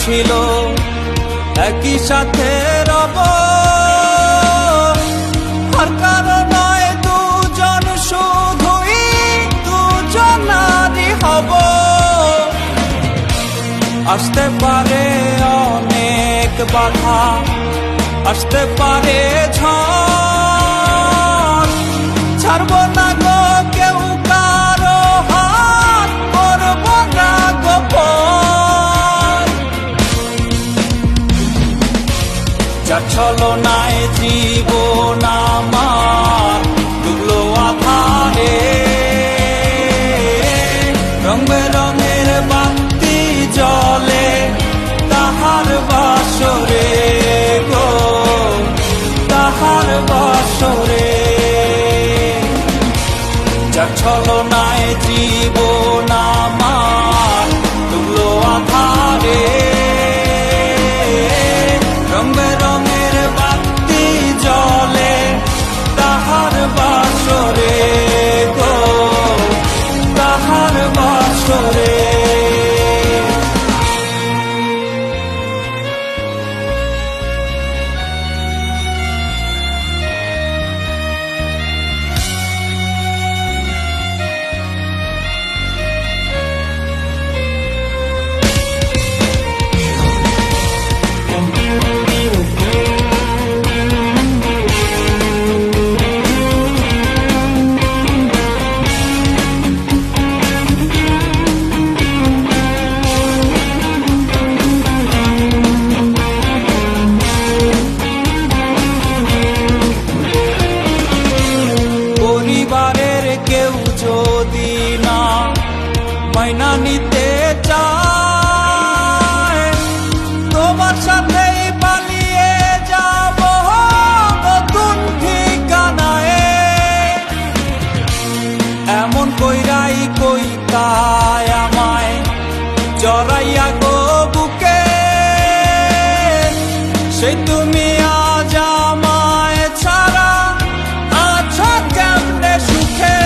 ছিল একই সাথে রব, আর কারো নয় দুজন, শুধুই দুজনারই হব। আসতে পারে অনেক বাধা, আসতে পারে ঝড়, ছাড়ব না গো কেউ কারো হাত, করব না গোপন। যার ছলনায় জীবন আমার ডুবলো আধারে, রং বেরঙের বাতি জ্বলে তাহার বাসরে গো, তাহার বাসরে। যার ছলনায় জীবন আমার ডুবলো আধারে, রং বেরঙের বাতি জ্বলে তাহার বাসরে গো, তাহার বাসরে। পরিবারের কেউ যদি না মাইনা নিতে চায়, তোমার সাথেই পালিয়ে যাব নতুন ঠিকানায়। এমন কইরাই কইতায় আমায় জড়াইয়া গো বুকে, সেই তুমি আজ আমায় ছাড়া আছো কেমনে সুখে।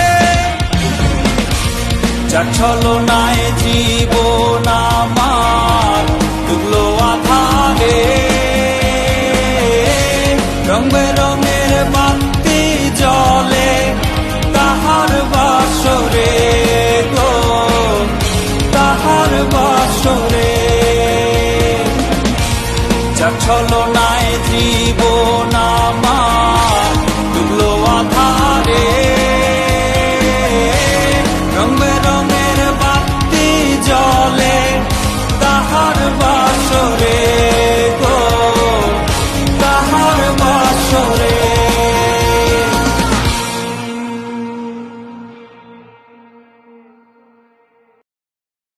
যার ছলনায় জীবন আমার ডুবলো আধারে, রং বেরঙের বাতি জ্বলে তাহার বাসরে গো, তাহার বাসরে। যার ছলনায়